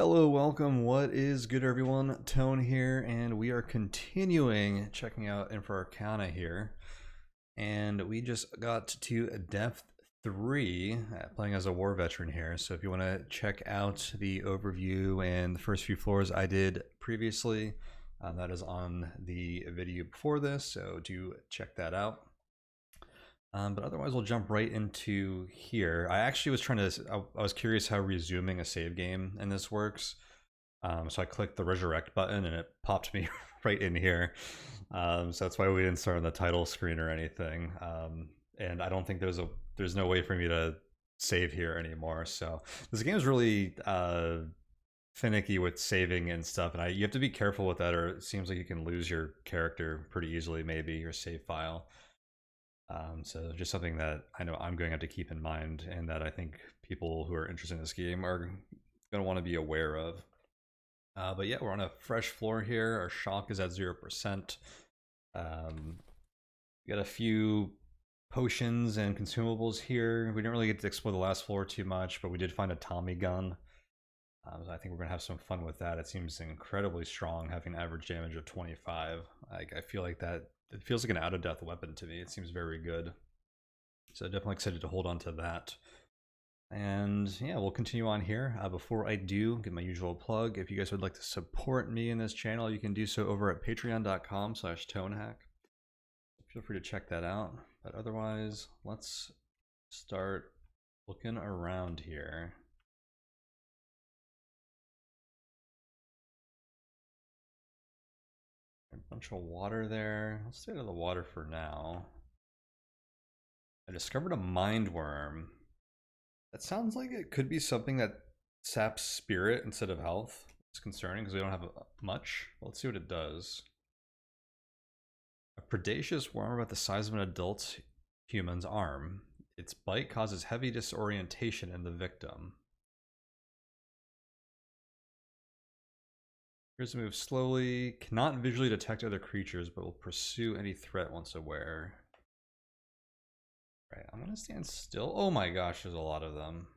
Hello, welcome. What is good, everyone? Tone here, and we are continuing checking out Infra Arcana here. And we just got to depth 3, playing as a war veteran here. So if you want to check out the overview and the first few floors I did previously, that is on the video before this, so do check that out. But otherwise, we'll jump right into here. I actually was trying to, I was curious how resuming a save game in this works. So I clicked the resurrect button and it popped me right in here. So that's why we didn't start on the title screen or anything. And I don't think there's no way for me to save here anymore. So this game is really finicky with saving and stuff, and you have to be careful with that, or it seems like you can lose your character pretty easily, maybe your save file. So just something that I know I'm going to have to keep in mind, and that I think people who are interested in this game are going to want to be aware of. But yeah, we're on a fresh floor here. Our shock is at 0%. We got a few potions and consumables here. We didn't really get to explore the last floor too much, but we did find a Tommy gun. So I think we're going to have some fun with that. It seems incredibly strong, having an average damage of 25. I feel like that, it feels like an out-of-death weapon to me. It seems very good. So definitely excited to hold on to that. And yeah, we'll continue on here. Before I do, get my usual plug. If you guys would like to support me in this channel, you can do so over at patreon.com/tonehack. Feel free to check that out. But otherwise, let's start looking around here. A bunch of water there. Let's stay out of the water for now. I discovered a mind worm. That sounds like it could be something that saps spirit instead of health. It's concerning because we don't have much. Let's see what it does. A predaceous worm about the size of an adult human's arm. Its bite causes heavy disorientation in the victim. Appears to move slowly, cannot visually detect other creatures, but will pursue any threat once aware. Right, I'm gonna stand still. Oh my gosh, there's a lot of them.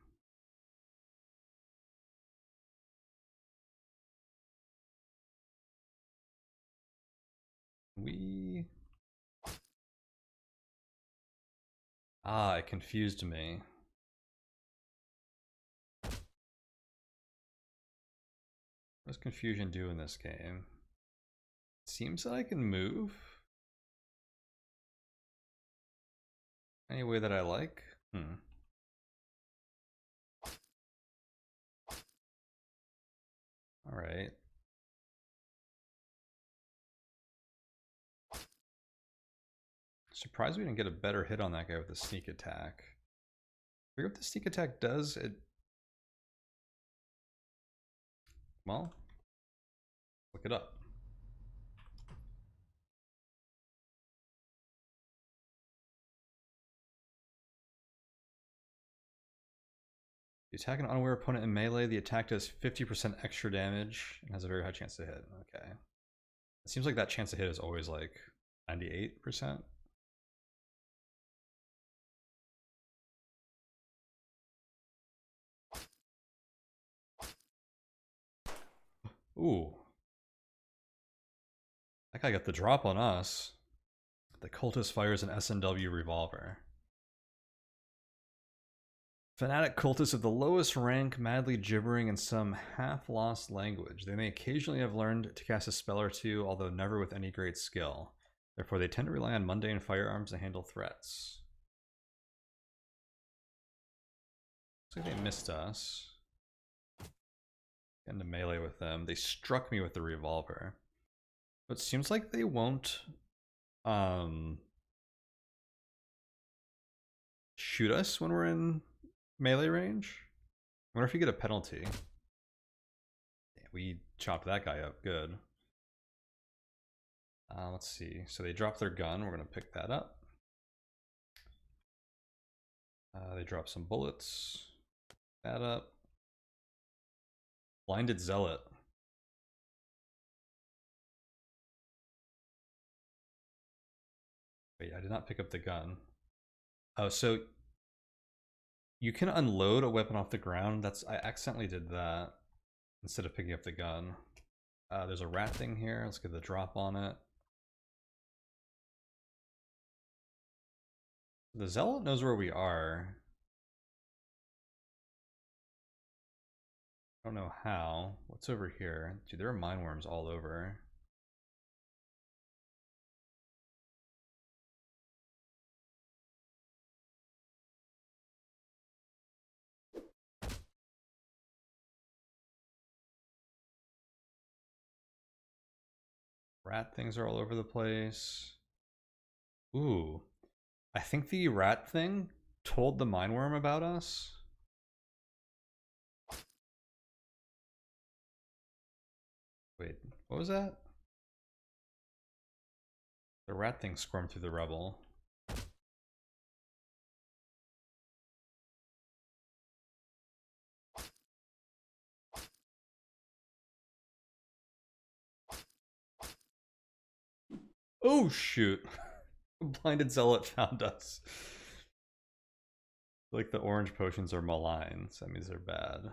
It confused me. What does confusion do in this game? It seems that I can move any way that I like. All right. Surprised we didn't get a better hit on that guy with the sneak attack. I forget what the sneak attack does. Well, look it up. You attack an unaware opponent in melee, the attack does 50% extra damage and has a very high chance to hit. Okay. It seems like that chance to hit is always like 98%. Ooh. That guy got the drop on us. The cultist fires an S&W revolver. Fanatic cultists of the lowest rank, madly gibbering in some half-lost language. They may occasionally have learned to cast a spell or two, although never with any great skill. Therefore, they tend to rely on mundane firearms to handle threats. Looks like they missed us. Get into melee with them. They struck me with the revolver. But it seems like they won't shoot us when we're in melee range. I wonder if you get a penalty. Yeah, we chopped that guy up good. Let's see. So they drop their gun. We're going to pick that up. They drop some bullets. That up. Blinded Zealot. Wait, I did not pick up the gun. Oh, so you can unload a weapon off the ground. I accidentally did that. instead of picking up the gun. There's a rat thing here. Let's get the drop on it. The zealot knows where we are. I don't know how. What's over here? Dude, there are mine worms all over. Rat things are all over the place. Ooh. I think the rat thing told the mine worm about us. Wait, what was that? The rat thing squirmed through the rubble. Oh shoot! A blinded zealot found us. Like the orange potions are malign, so that means they're bad.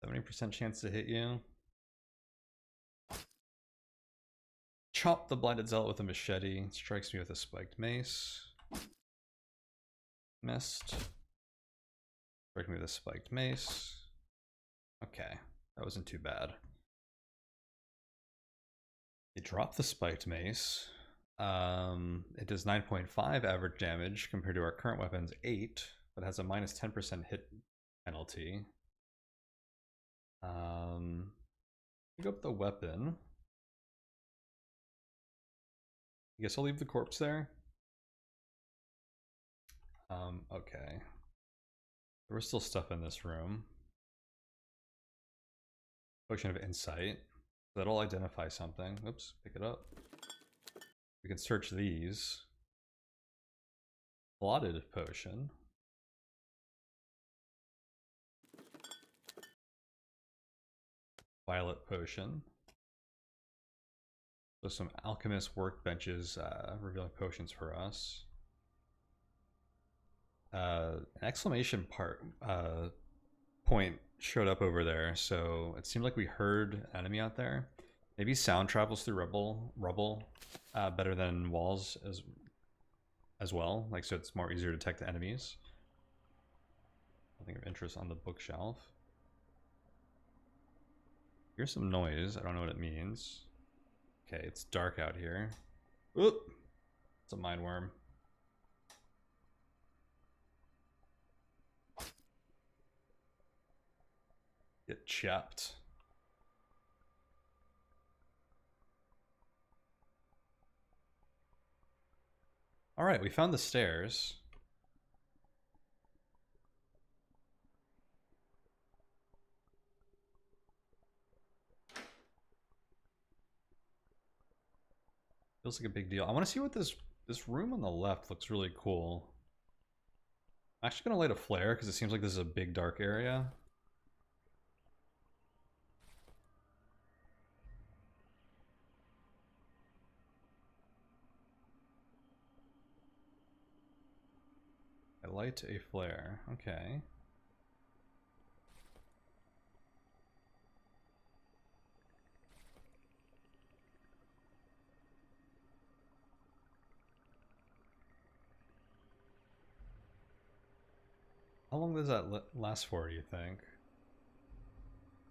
70% chance to hit you. Chop the blinded zealot with a machete. Strikes me with a spiked mace. Missed. Strike me with a spiked mace. Okay, that wasn't too bad. They drop the spiked mace. It does 9.5 average damage compared to our current weapon's 8, but has a minus 10% hit penalty. Pick up the weapon. I guess I'll leave the corpse there. Okay. There was still stuff in this room. Potion of insight. That'll identify something. Oops, pick it up. We can search these. Blotted potion. Violet potion. So some alchemist workbenches revealing potions for us. An exclamation point showed up over there, so it seemed like we heard an enemy out there. Maybe sound travels through rubble better than walls as well, like so it's more easier to detect the enemies. Nothing of interest on the bookshelf. Here's some noise. I don't know what it means. Okay, it's dark out here. Oop! It's a mine worm. Get chopped. Alright, we found the stairs. Feels like a big deal. I want to see what this room on the left looks really cool. I'm actually gonna light a flare because it seems like this is a big dark area. I light a flare. Okay. How long does that last for, do you think?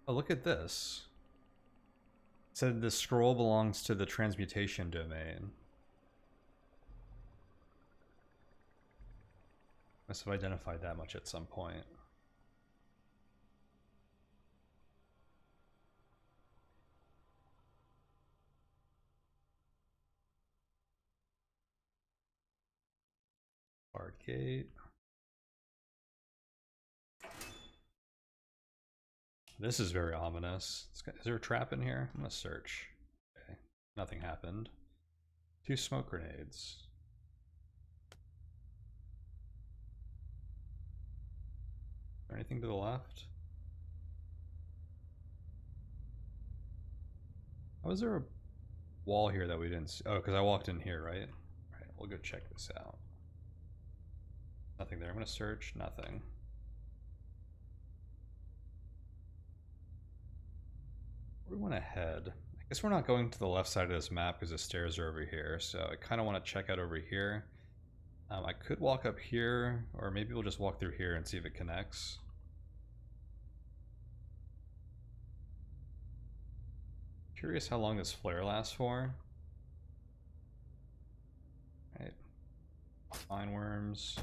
Oh, look at this. It said the scroll belongs to the transmutation domain. Must have identified that much at some point. Arcade. This is very ominous. Is there a trap in here? I'm gonna search. Okay, nothing happened. 2 smoke grenades. Is there anything to the left? How is there a wall here that we didn't see? Oh, because I walked in here, right? Alright, we'll go check this out. Nothing there. I'm gonna search. Nothing. we want to head? I guess we're not going to the left side of this map because the stairs are over here, so I kind of want to check out over here. I could walk up here, or maybe we'll just walk through here and see if it connects. Curious how long this flare lasts for. Right. Fine worms.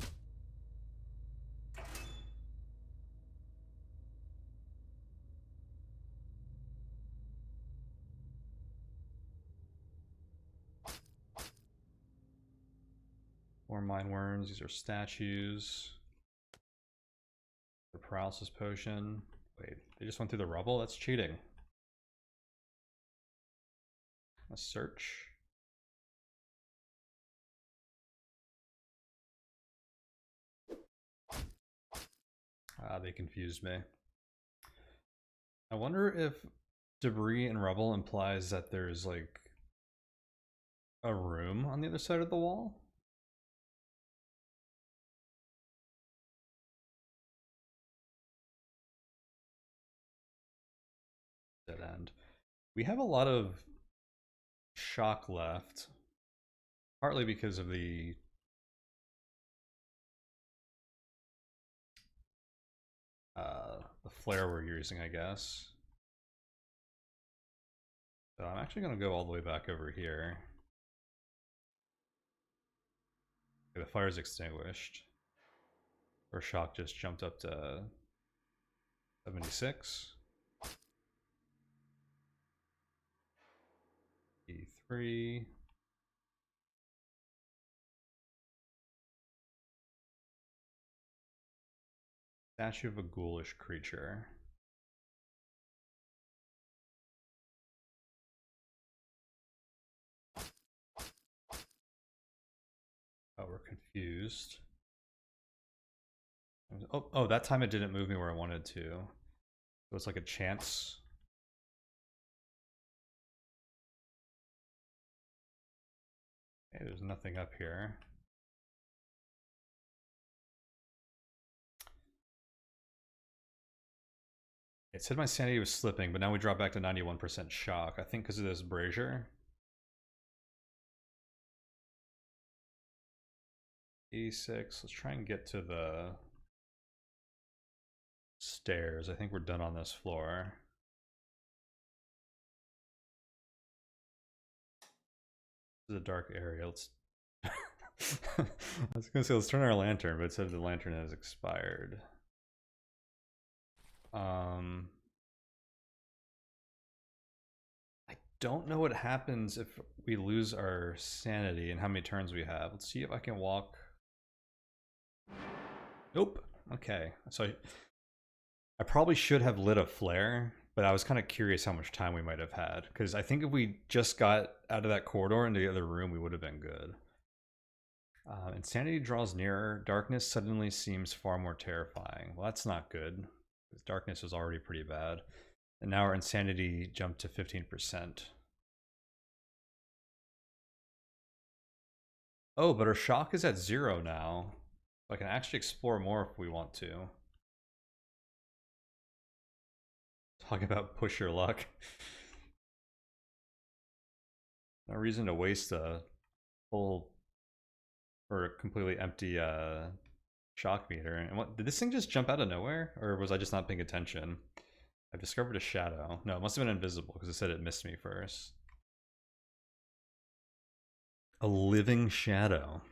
More mine worms. These are statues. The paralysis potion. Wait, they just went through the rubble? That's cheating. A search. Ah, they confused me. I wonder if debris and rubble implies that there's like a room on the other side of the wall. Dead end. We have a lot of shock left, partly because of the flare we're using, I guess. So I'm actually going to go all the way back over here. Okay, the fire's extinguished. Our shock just jumped up to 76. E3. Statue of a ghoulish creature. Oh, we're confused. Oh, that time it didn't move me where I wanted to. So it's like a chance. Okay, there's nothing up here. It said my sanity was slipping, but now we drop back to 91% shock. I think because of this brazier. 86. Let's try and get to the stairs. I think we're done on this floor. This is a dark area. Let's. I was gonna say let's turn our lantern, but it said the lantern has expired. I don't know what happens if we lose our sanity and how many turns we have. Let's see if I can walk. Nope. Okay. So I probably should have lit a flare, but I was kind of curious how much time we might have had, because I think if we just got out of that corridor into the other room, we would have been good. Insanity draws nearer. Darkness suddenly seems far more terrifying. Well, that's not good, because darkness was already pretty bad. And now our insanity jumped to 15%. Oh, but our shock is at 0 now. So I can actually explore more if we want to. Talk about push your luck. No reason to waste a full or completely empty shock meter. And what did this thing just jump out of nowhere, or was I just not paying attention? I've discovered a shadow. No, it must have been invisible because it said it missed me first. A living shadow.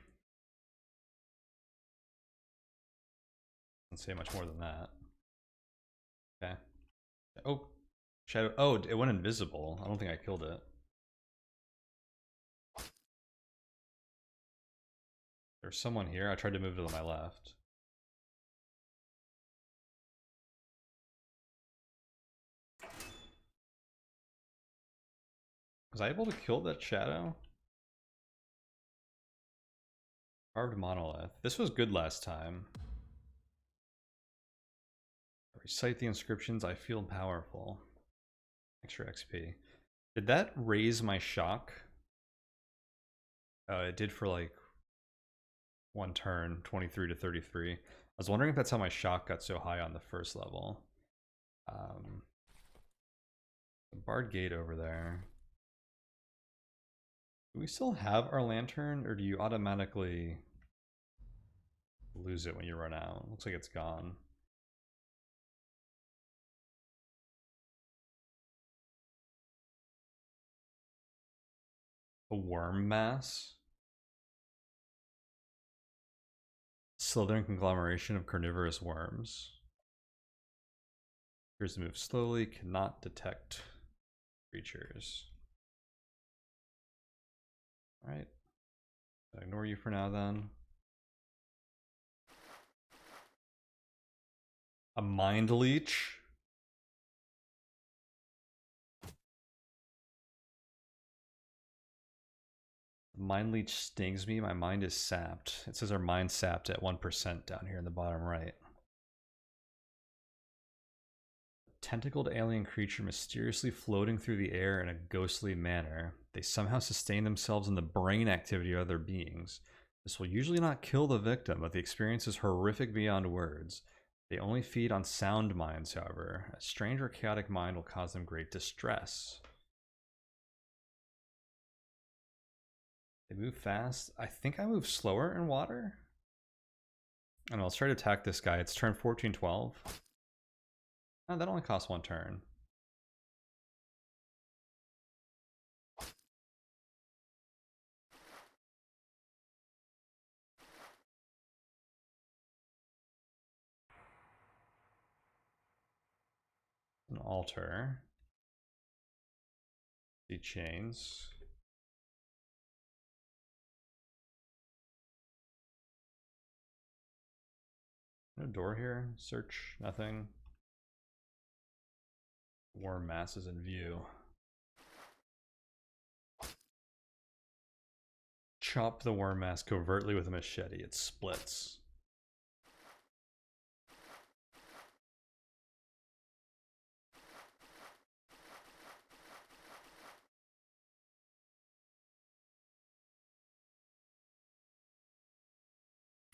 Doesn't say much more than that. Okay. Oh, shadow. Oh, it went invisible. I don't think I killed it. There's someone here. I tried to move to my left. Was I able to kill that shadow? Carved monolith. This was good last time. Recite the inscriptions. I feel powerful. Extra XP. Did that raise my shock? It did for like one turn, 23 to 33. I was wondering if that's how my shock got so high on the first level. The barred gate over there. Do we still have our lantern, or do you automatically lose it when you run out? Looks like it's gone. A worm mass? Slithering conglomeration of carnivorous worms. Appears to move slowly, cannot detect creatures. Alright. Ignore you for now then. A mind leech? Mind leech stings me, my mind is sapped. It says our mind sapped at 1% down here in the bottom right. Tentacled alien creature mysteriously floating through the air in a ghostly manner. They somehow sustain themselves in the brain activity of other beings. This will usually not kill the victim, but the experience is horrific beyond words. They only feed on sound minds, however. A strange or chaotic mind will cause them great distress. They move fast. I think I move slower in water. And let's try to attack this guy. It's turn 14-12. Oh, that only costs one turn. An altar. The chains. No door here. Search. Nothing. Worm masses in view. Chop the worm mass covertly with a machete. It splits.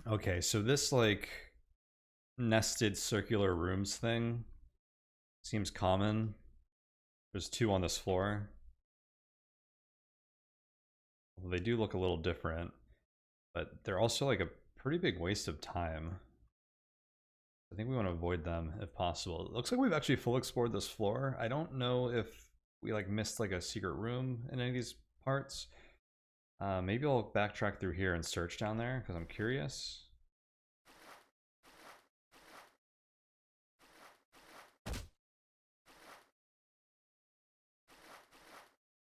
Okay, so this like nested circular rooms thing seems common. There's two on this floor. Well, they do look a little different, but they're also like a pretty big waste of time. I think we want to avoid them if possible. It looks like we've actually full explored this floor. I don't know if we like missed like a secret room in any of these parts. Maybe I'll backtrack through here and search down there because I'm curious.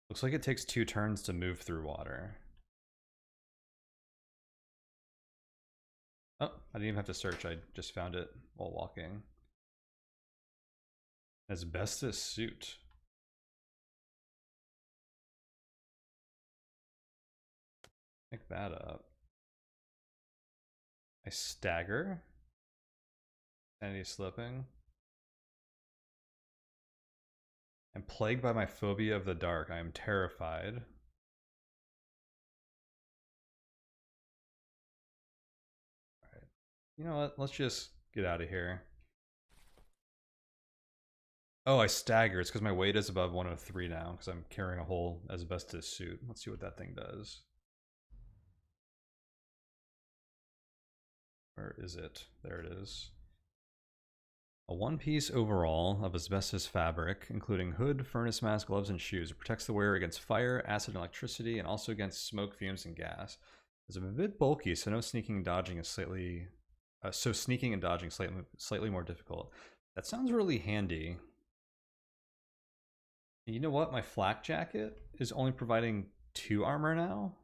Looks like it takes 2 turns to move through water. Oh, I didn't even have to search. I just found it while walking. Asbestos suit. Pick that up. I stagger. Sanity slipping. I'm plagued by my phobia of the dark. I am terrified. Alright. You know what? Let's just get out of here. Oh, I stagger. It's because my weight is above 103 now, because I'm carrying a whole asbestos suit. Let's see what that thing does. Where is it? There it is. A one-piece overall of asbestos fabric, including hood, furnace mask, gloves, and shoes. It protects the wearer against fire, acid, and electricity, and also against smoke, fumes, and gas. It's a bit bulky, so no sneaking and dodging is slightly... sneaking and dodging slightly more difficult. That sounds really handy. You know what? My flak jacket is only providing 2 armor now.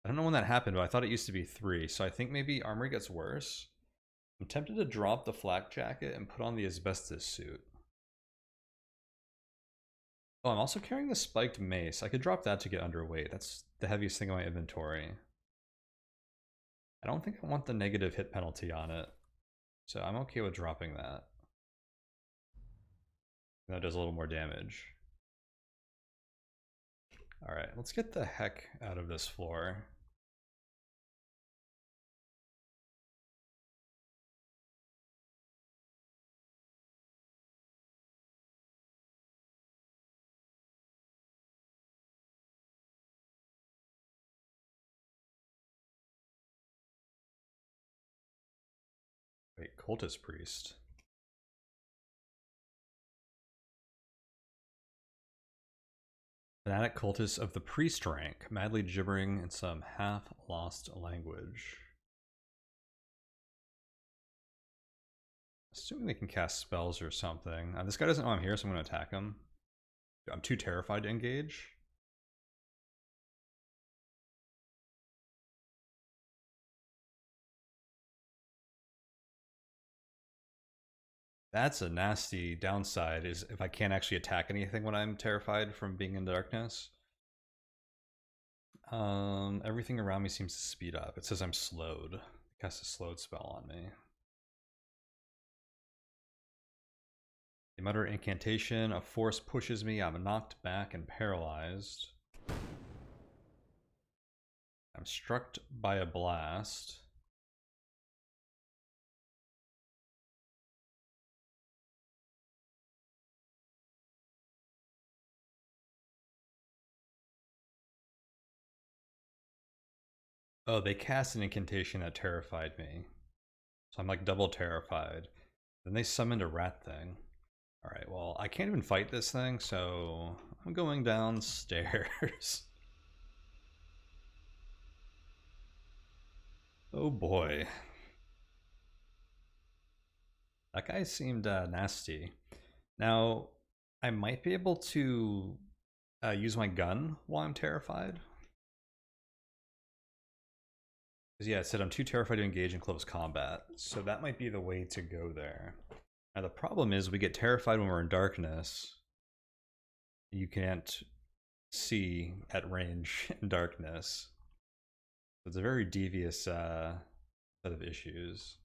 I don't know when that happened, but I thought it used to be 3, so I think maybe armor gets worse. I'm tempted to drop the flak jacket and put on the asbestos suit. Oh, I'm also carrying the spiked mace. I could drop that to get underweight. That's the heaviest thing in my inventory. I don't think I want the negative hit penalty on it, so I'm okay with dropping that. That does a little more damage. Alright, let's get the heck out of this floor. cultist priest. Fanatic cultist of the priest rank, madly gibbering in some half-lost language. Assuming they can cast spells or something. This guy doesn't know I'm here, so I'm going to attack him. I'm too terrified to engage. That's a nasty downside, is if I can't actually attack anything when I'm terrified from being in the darkness. Everything around me seems to speed up. It says I'm slowed. Cast a slowed spell on me. They mutter incantation. A force pushes me. I'm knocked back and paralyzed. I'm struck by a blast. Oh, they cast an incantation that terrified me. So I'm like double terrified. Then they summoned a rat thing. Alright, well, I can't even fight this thing, so I'm going downstairs. Oh boy. That guy seemed nasty. Now, I might be able to use my gun while I'm terrified. Because yeah, it said I'm too terrified to engage in close combat, so that might be the way to go there. Now the problem is we get terrified when we're in darkness. You can't see at range in darkness. It's a very devious set of issues.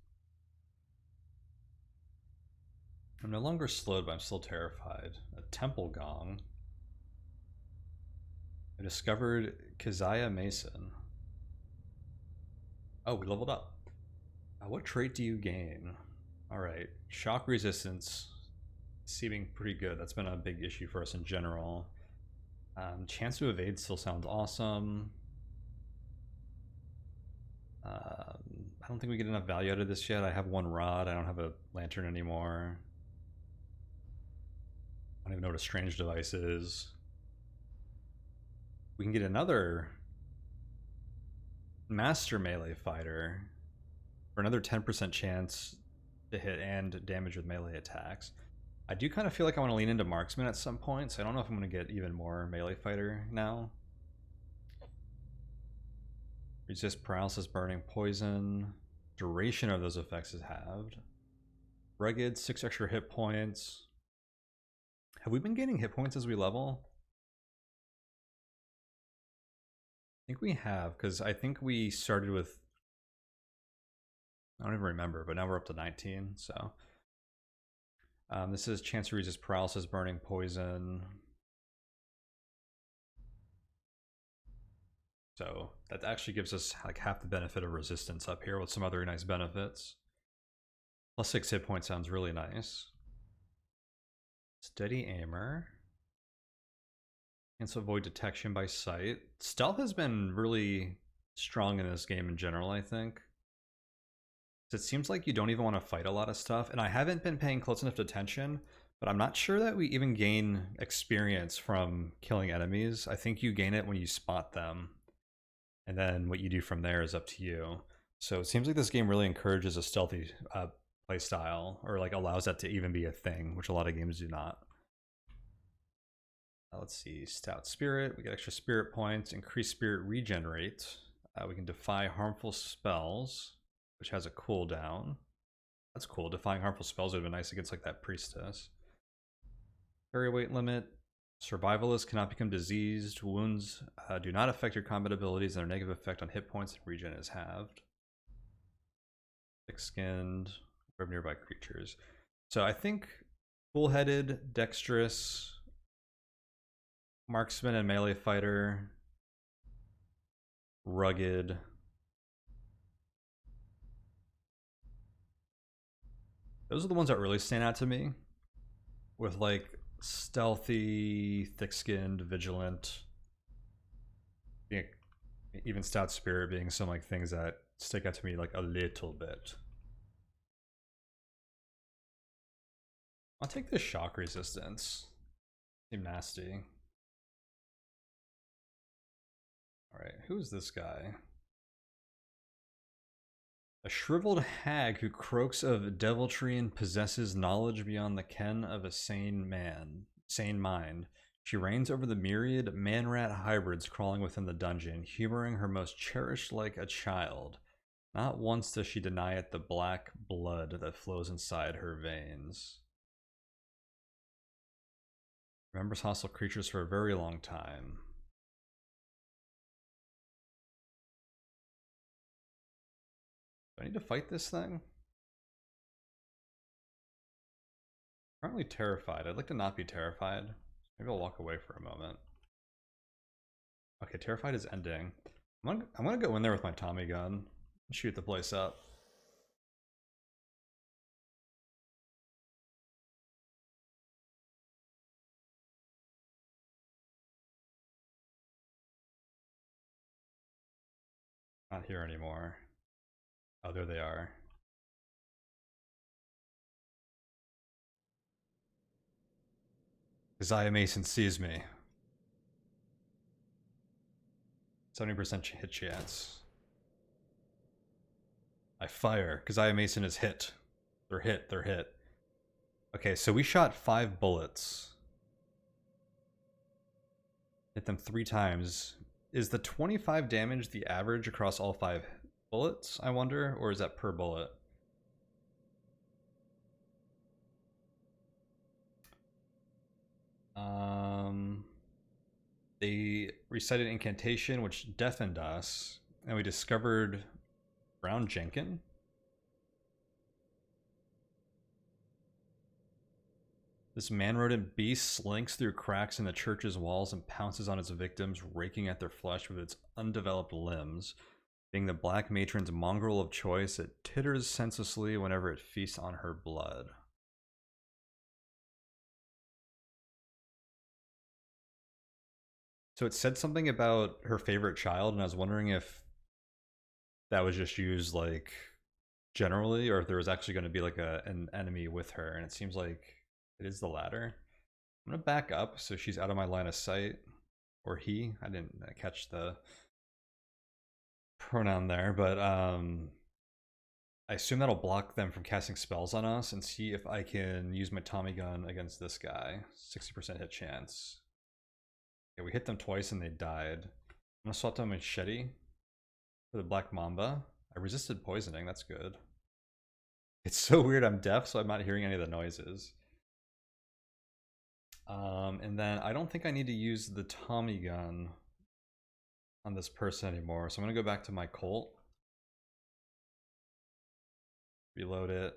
I'm no longer slowed, but I'm still terrified. A temple gong. I discovered Keziah Mason. Oh, we leveled up. What trait do you gain? Alright, shock resistance. Seeming pretty good. That's been a big issue for us in general. Chance to evade still sounds awesome. I don't think we get enough value out of this yet. I have one rod. I don't have a lantern anymore. I don't even know what a strange device is. We can get another master melee fighter for another 10% chance to hit and damage with melee attacks. I do kind of feel like I want to lean into marksman at some point, so I don't know if I'm going to get even more melee fighter now. Resist paralysis, burning, poison. Duration of those effects is halved. Rugged, 6 extra hit points. Have we been gaining hit points as we level? I think we have, because I think we started with, I don't even remember, but now we're up to 19, so. This is chance to resist paralysis, burning, poison. So that actually gives us like half the benefit of resistance up here with some other nice benefits. Plus 6 hit points sounds really nice. Steady aimer. Chance to avoid detection by sight. Stealth has been really strong in this game in general, I think. It seems like you don't even want to fight a lot of stuff, and I haven't been paying close enough attention, but I'm not sure that we even gain experience from killing enemies. I think you gain it when you spot them, and then what you do from there is up to you. So it seems like this game really encourages a stealthy play style, or like allows that to even be a thing, which a lot of games do not. Let's see, stout spirit, we get extra spirit points, increased spirit regenerate. We can defy harmful spells, which has a cooldown. That's cool. Defying harmful spells would have been nice against like that priestess. Carry weight limit. Survivalists cannot become diseased. Wounds do not affect your combat abilities, and their negative effect on hit points and regen is halved. Thick-skinned. Grab nearby creatures. So I think full-headed, dexterous, marksman and melee fighter, rugged. Those are the ones that really stand out to me, with like stealthy, thick-skinned, vigilant, even stout spirit being some like things that stick out to me like a little bit. I'll take this shock resistance. Seem nasty. Alright, who's this guy? A shriveled hag who croaks of deviltry and possesses knowledge beyond the ken of a sane mind. She reigns over the myriad man-rat hybrids crawling within the dungeon, humoring her most cherished like a child. Not once does she deny it the black blood that flows inside her veins. Remembers hostile creatures for a very long time. Do I need to fight this thing? Currently terrified. I'd like to not be terrified. Maybe I'll walk away for a moment. Okay, terrified is ending. I'm gonna go in there with my Tommy gun and shoot the place up. Not here anymore. Oh, there they are. Isaiah Mason sees me. 70% hit chance. I fire. Isaiah Mason is hit. They're hit. They're hit. Okay, so we shot 5 bullets. Hit them 3 times. Is the 25 damage the average across all 5 bullets, I wonder? Or is that per bullet? They recited incantation, which deafened us, and we discovered Brown Jenkin. This man-rodent beast slinks through cracks in the church's walls and pounces on its victims, raking at their flesh with its undeveloped limbs. Being the black matron's mongrel of choice, it titters senselessly whenever it feasts on her blood. So it said something about her favorite child, and I was wondering if that was just used like generally, or if there was actually going to be like an enemy with her, and it seems like it is the latter. I'm gonna back up so she's out of my line of sight, or he. I didn't catch the pronoun there, but I assume that'll block them from casting spells on us, and see if I can use my Tommy gun against this guy. 60% hit chance. Yeah, we hit them twice and they died. I'm gonna swap to a machete for the Black Mamba. I resisted poisoning, that's good. It's so weird, I'm deaf, so I'm not hearing any of the noises. And then I don't think I need to use the Tommy gun on this person anymore, so I'm gonna go back to my Colt. Reload it.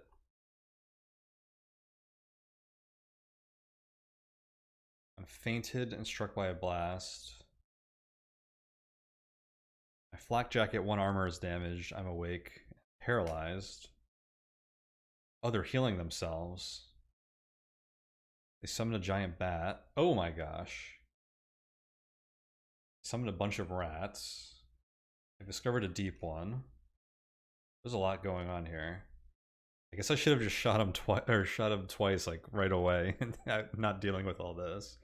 I'm fainted and struck by a blast. My flak jacket 1 armor is damaged. I'm awake. Paralyzed. Oh, they're healing themselves. They summoned a giant bat. Oh my gosh. Summoned a bunch of rats. I discovered a deep one. There's a lot going on here. I guess I should have just shot him twice, like right away, not dealing with all this.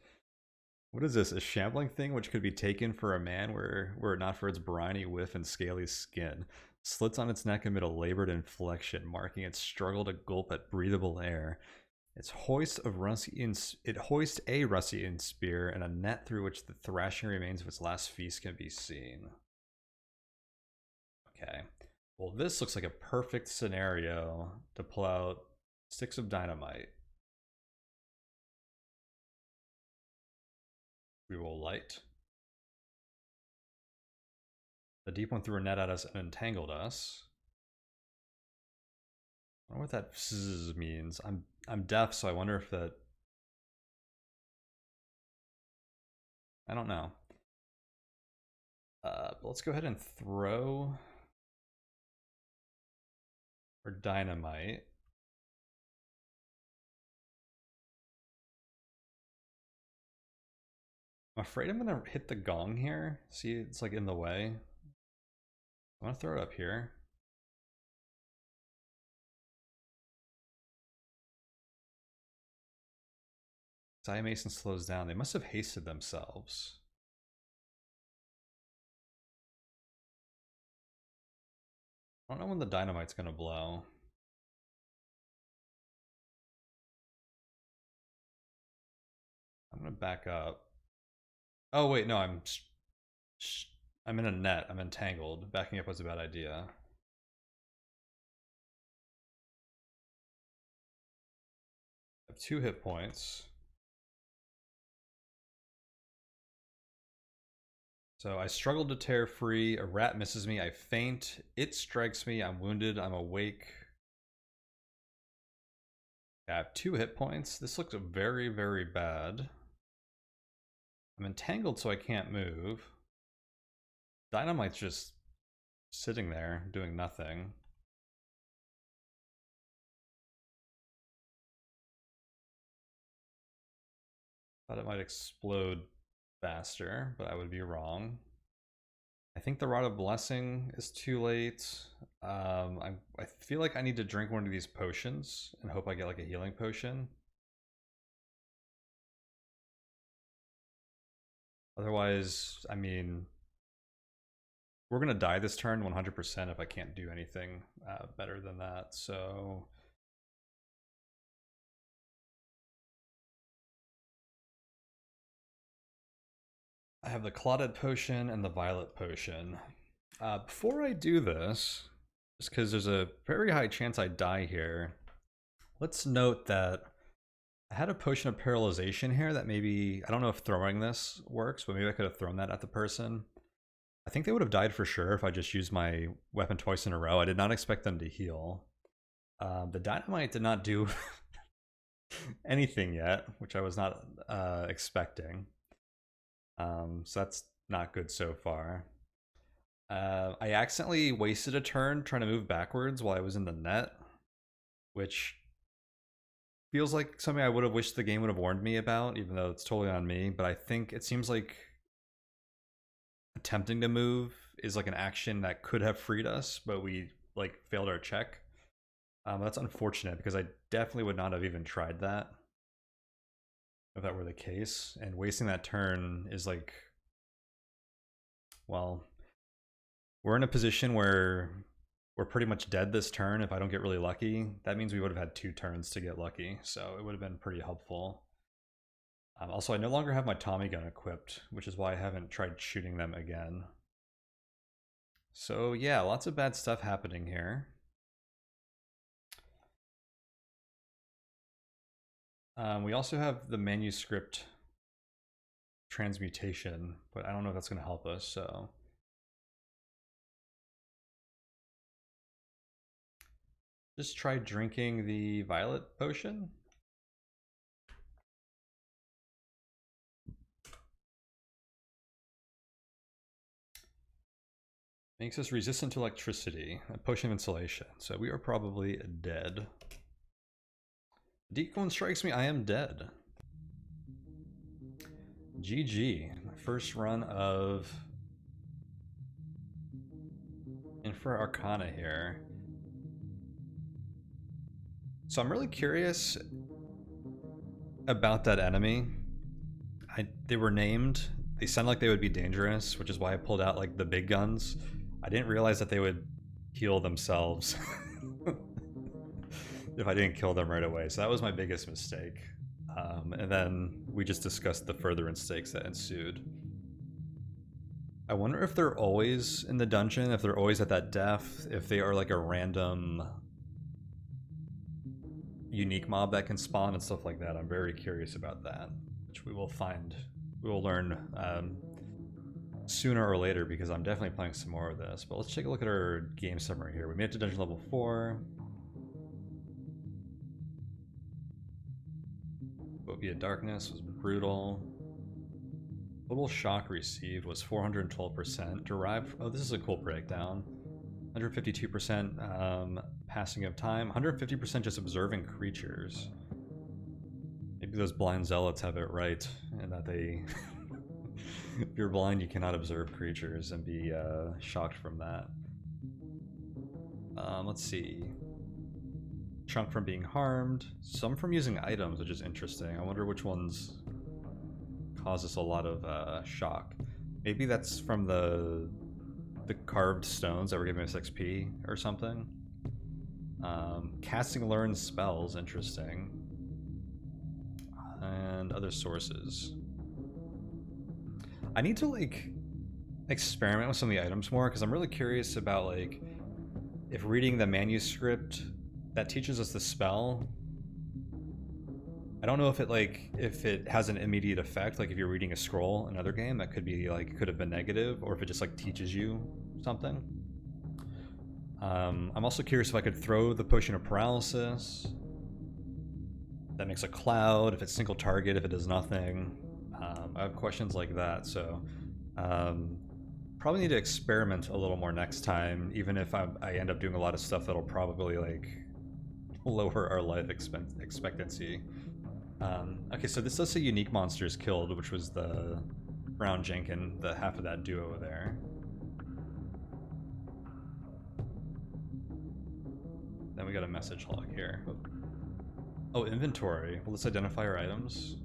What is this? A shambling thing which could be taken for a man were it not for its briny whiff and scaly skin. Slits on its neck amid a labored inflection, marking its struggle to gulp at breathable air. It hoists a rusty spear and a net through which the thrashing remains of its last feast can be seen. Okay. Well, this looks like a perfect scenario to pull out sticks of dynamite. We will light. The deep one threw a net at us and entangled us. I wonder what that zzz means. I'm deaf, so I wonder if that... I don't know. But let's go ahead and throw our dynamite. I'm afraid I'm gonna hit the gong here. See, it's like in the way. I'm gonna throw it up here. Sky Mason slows down. They must have hasted themselves. I don't know when the dynamite's gonna blow. I'm gonna back up. Oh wait, no, I'm in a net. I'm entangled. Backing up was a bad idea. I have 2 hit points. So I struggled to tear free. A rat misses me. I faint. It strikes me. I'm wounded. I'm awake. I have 2 hit points. This looks very, very bad. I'm entangled, so I can't move. Dynamite's just sitting there, doing nothing. Thought it might explode faster, but I would be wrong. I think the Rod of Blessing is too late. I feel like I need to drink one of these potions and hope I get like a healing potion. Otherwise, I mean, we're gonna die this turn 100% if I can't do anything better than that. So I have the Clotted Potion and the Violet Potion. Before I do this, just because there's a very high chance I die here, let's note that I had a Potion of Paralyzation here that maybe, I don't know if throwing this works, but maybe I could have thrown that at the person. I think they would have died for sure if I just used my weapon twice in a row. I did not expect them to heal. The Dynamite did not do anything yet, which I was not expecting. So that's not good so far. I accidentally wasted a turn trying to move backwards while I was in the net, which feels like something I would have wished the game would have warned me about, even though it's totally on me. But I think it seems like attempting to move is like an action that could have freed us, but we like failed our check. That's unfortunate because I definitely would not have even tried that if that were the case. And wasting that turn is like, well, we're in a position where we're pretty much dead this turn. If I don't get really lucky, that means we would have had 2 turns to get lucky, so it would have been pretty helpful. Also, I no longer have my Tommy gun equipped, which is why I haven't tried shooting them again. So yeah, lots of bad stuff happening here. We also have the manuscript transmutation, but I don't know if that's going to help us, so just try drinking the Violet Potion. Makes us resistant to electricity, a potion of insulation, so we are probably dead. Deacon strikes me, I am dead. GG, first run of Infra Arcana here. So I'm really curious about that enemy. They were named, they sound like they would be dangerous, which is why I pulled out like the big guns. I didn't realize that they would heal themselves if I didn't kill them right away. So that was my biggest mistake. And then we just discussed the furtherance stakes that ensued. I wonder if they're always in the dungeon, if they're always at that depth, if they are like a random unique mob that can spawn and stuff like that. I'm very curious about that, which we will find, we will learn sooner or later, because I'm definitely playing some more of this. But let's take a look at our game summary here. We made it to dungeon level 4. Phobia Darkness was brutal. Total shock received was 412%. Derived, oh, this is a cool breakdown. 152% passing of time. 150% just observing creatures. Maybe those blind zealots have it right, and that they... if you're blind, you cannot observe creatures and be shocked from that. Let's see. chunk from being harmed, some from using items, which is interesting. I wonder which ones cause us a lot of shock. Maybe that's from the carved stones that were giving us XP or something. Casting learned spells, interesting. And other sources. I need to like experiment with some of the items more because I'm really curious about like if reading the manuscript that teaches us the spell. I don't know if it has an immediate effect, like if you're reading a scroll in another game that could be like could have been negative, or if it just like teaches you something. I'm also curious if I could throw the potion of paralysis. That makes a cloud, if it's single target, if it does nothing. I have questions like that, so probably need to experiment a little more next time, even if I end up doing a lot of stuff that'll probably like lower our life expectancy. Okay, so this does say unique monsters killed, which was the Brown Jenkin, the half of that duo there. Then we got a message log here. Oh, inventory. Well, let's identify our items.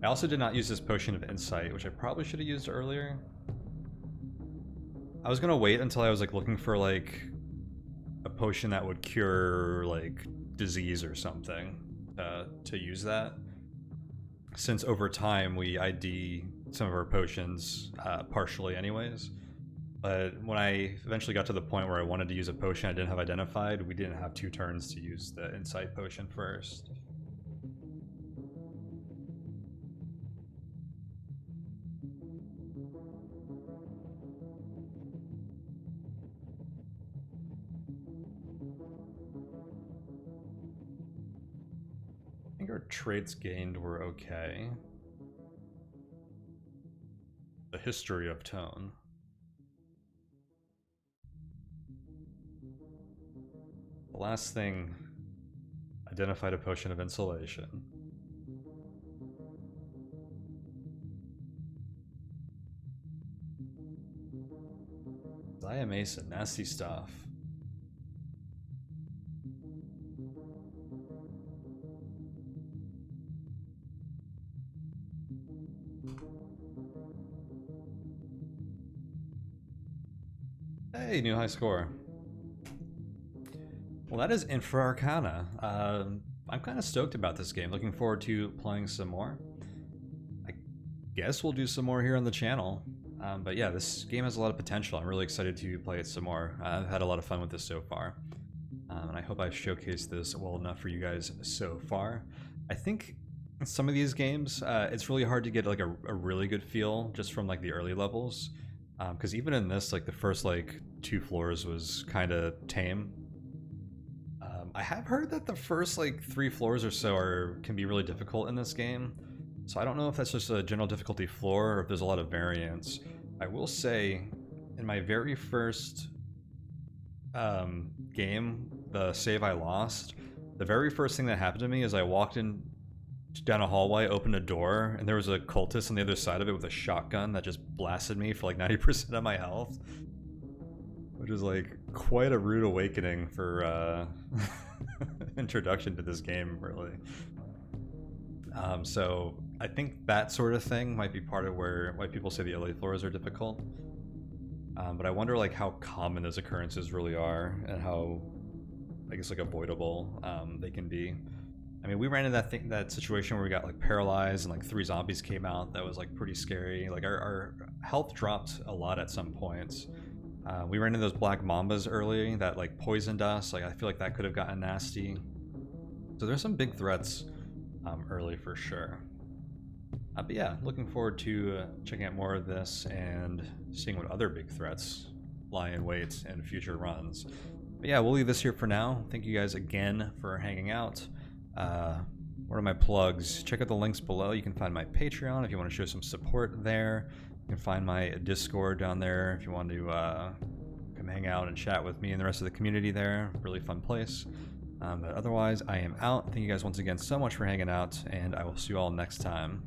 I also did not use this potion of insight, which I probably should have used earlier. I was gonna wait until I was like looking for like a potion that would cure like disease or something to use that, since over time we ID some of our potions partially anyways. But when I eventually got to the point where I wanted to use a potion I didn't have identified, we didn't have 2 turns to use the insight potion first. I think our traits gained were okay. The history of tone. The last thing, identified a potion of insulation. Diamason, nasty stuff. Hey, new high score. Well, that is Infra Arcana. I'm kind of stoked about this game. Looking forward to playing some more. I guess we'll do some more here on the channel. But yeah, this game has a lot of potential. I'm really excited to play it some more. I've had a lot of fun with this so far. And I hope I've showcased this well enough for you guys so far. I think in some of these games, it's really hard to get like a really good feel just from like the early levels. Because even in this, like the first like 2 floors was kind of tame. I have heard that the first like 3 floors or so can be really difficult in this game. So I don't know if that's just a general difficulty floor or if there's a lot of variance. I will say, in my very first game, the save I lost, the very first thing that happened to me is I walked in down a hallway, opened a door, and there was a cultist on the other side of it with a shotgun that just blasted me for like 90% of my health. Which is like quite a rude awakening for introduction to this game, really. So I think that sort of thing might be part of why people say the LA floors are difficult. But I wonder like how common those occurrences really are and how, I guess, like avoidable they can be. I mean, we ran into that situation where we got like paralyzed and like 3 zombies came out. That was like pretty scary. Like our health dropped a lot at some points. We ran into those black mambas early that like poisoned us. Like I feel like that could have gotten nasty. So there's some big threats early for sure. But yeah, looking forward to checking out more of this and seeing what other big threats lie in wait in future runs. But yeah, we'll leave this here for now. Thank you guys again for hanging out. What are my plugs? Check out the links below. You can find my Patreon if you want to show some support there. You can find my Discord down there if you want to come hang out and chat with me and the rest of the community there. Really fun place. But otherwise, I am out. Thank you guys once again so much for hanging out, and I will see you all next time.